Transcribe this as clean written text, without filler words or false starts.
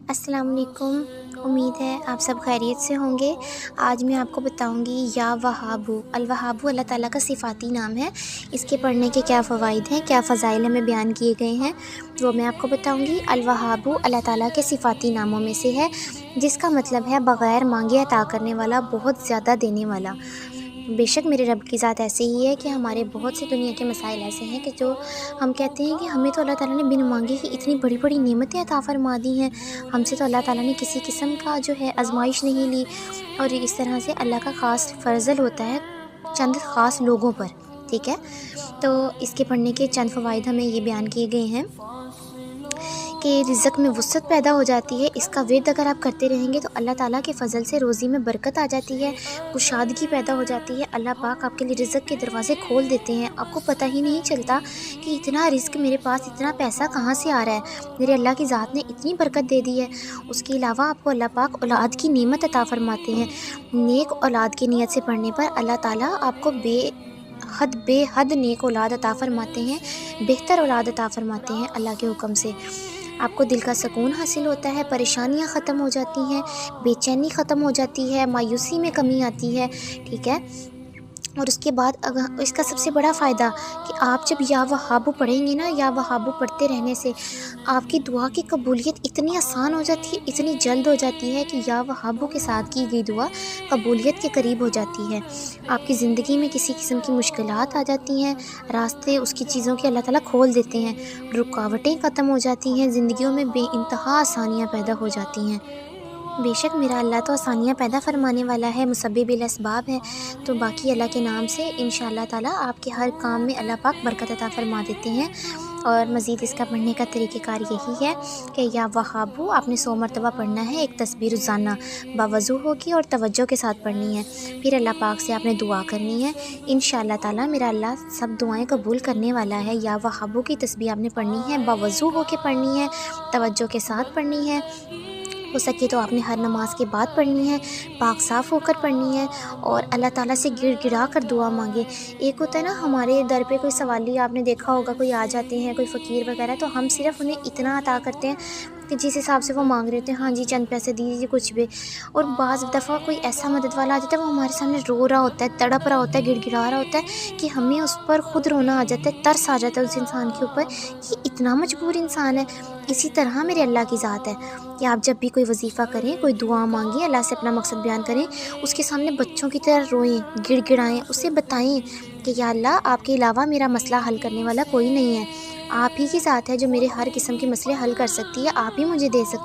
السلام علیکم۔ امید ہے آپ سب خیریت سے ہوں گے۔ آج میں آپ کو بتاؤں گی یا وہابو۔ الوہابو اللہ تعالیٰ کا صفاتی نام ہے۔ اس کے پڑھنے کے کیا فوائد ہیں، کیا فضائل ہمیں بیان کیے گئے ہیں، وہ میں آپ کو بتاؤں گی۔ الوہابو اللہ تعالیٰ کے صفاتی ناموں میں سے ہے، جس کا مطلب ہے بغیر مانگے عطا کرنے والا، بہت زیادہ دینے والا۔ بے شک میرے رب کی ذات ایسے ہی ہے کہ ہمارے بہت سے دنیا کے مسائل ایسے ہیں کہ جو ہم کہتے ہیں کہ ہمیں تو اللہ تعالیٰ نے بن مانگے ہی اتنی بڑی بڑی نعمتیں عطا فرما دی ہیں، ہم سے تو اللہ تعالیٰ نے کسی قسم کا جو ہے آزمائش نہیں لی، اور اس طرح سے اللہ کا خاص فضل ہوتا ہے چند خاص لوگوں پر، ٹھیک ہے۔ تو اس کے پڑھنے کے چند فوائد ہمیں یہ بیان کیے گئے ہیں کہ رزق میں وسعت پیدا ہو جاتی ہے۔ اس کا ورد اگر آپ کرتے رہیں گے تو اللہ تعالیٰ کے فضل سے روزی میں برکت آ جاتی ہے، کشادگی پیدا ہو جاتی ہے، اللہ پاک آپ کے لیے رزق کے دروازے کھول دیتے ہیں، آپ کو پتہ ہی نہیں چلتا کہ اتنا رزق میرے پاس، اتنا پیسہ کہاں سے آ رہا ہے، میرے اللہ کی ذات نے اتنی برکت دے دی ہے۔ اس کے علاوہ آپ کو اللہ پاک اولاد کی نعمت عطا فرماتے ہیں۔ نیک اولاد کی نیت سے پڑھنے پر اللہ تعالیٰ آپ کو بے حد نیک اولاد عطا فرماتے ہیں، بہتر اولاد عطا فرماتے ہیں اللہ کے حکم سے۔ آپ کو دل کا سکون حاصل ہوتا ہے، پریشانیاں ختم ہو جاتی ہیں، بے چینی ختم ہو جاتی ہے، مایوسی میں کمی آتی ہے، ٹھیک ہے۔ اور اس کے بعد اس کا سب سے بڑا فائدہ کہ آپ جب یا وہابو پڑھیں گے نا، یا وہابو پڑھتے رہنے سے آپ کی دعا کی قبولیت اتنی آسان ہو جاتی ہے، اتنی جلد ہو جاتی ہے کہ یا وہابو کے ساتھ کی گئی دعا قبولیت کے قریب ہو جاتی ہے۔ آپ کی زندگی میں کسی قسم کی مشکلات آ جاتی ہیں، راستے اس کی چیزوں کے اللہ تعالیٰ کھول دیتے ہیں، رکاوٹیں ختم ہو جاتی ہیں، زندگیوں میں بے انتہا آسانیاں پیدا ہو جاتی ہیں۔ بے شک میرا اللہ تو آسانیاں پیدا فرمانے والا ہے، مسبب الاسباب ہے، تو باقی اللہ کے نام سے انشاءاللہ تعالیٰ آپ کے ہر کام میں اللہ پاک برکت عطا فرما دیتے ہیں۔ اور مزید اس کا پڑھنے کا طریقہ کار یہی ہے کہ یا وہابو آپ نے 100 مرتبہ پڑھنا ہے، ایک تسبیح روزانہ باوضو ہوگی اور توجہ کے ساتھ پڑھنی ہے، پھر اللہ پاک سے آپ نے دعا کرنی ہے، انشاءاللہ تعالیٰ میرا اللہ سب دعائیں قبول کرنے والا ہے۔ یا وہابو کی تسبیح آپ نے پڑھنی ہے، باوضو ہو کے پڑھنی ہے، توجہ کے ساتھ پڑھنی ہے، ہو سکے تو آپ نے ہر نماز کے بعد پڑھنی ہے، پاک صاف ہو کر پڑھنی ہے، اور اللہ تعالیٰ سے گڑ گڑا کر دعا مانگے۔ ایک ہوتا ہے نا ہمارے در پہ کوئی سوالی، آپ نے دیکھا ہوگا کوئی آ جاتے ہیں، کوئی فقیر وغیرہ، تو ہم صرف انہیں اتنا عطا کرتے ہیں کہ جس حساب سے وہ مانگ رہے ہوتے ہیں، ہاں جی چند پیسے دیجیے کچھ بھی، اور بعض دفعہ کوئی ایسا مدد والا آ جاتا ہے، وہ ہمارے سامنے رو رہا ہوتا ہے، تڑپ رہا ہوتا ہے، گڑ گڑا رہا ہوتا ہے کہ ہمیں اس پر خود رونا آ جاتا ہے، ترس آ جاتا ہے اس انسان کے اوپر کہ اتنا مجبور انسان ہے۔ اسی طرح میرے اللہ کی ذات ہے کہ آپ جب بھی کوئی وظیفہ کریں، کوئی دعا مانگیں، اللہ سے اپنا مقصد بیان کریں، اس کے سامنے بچوں کی طرح روئیں، گڑ گڑائیں، اسے بتائیں کہ یا اللہ آپ کے علاوہ میرا مسئلہ حل کرنے والا کوئی نہیں ہے، آپ ہی کی ذات ہے جو میرے ہر قسم کے مسئلے حل کر سکتی ہے، آپ ہی مجھے دے سکتی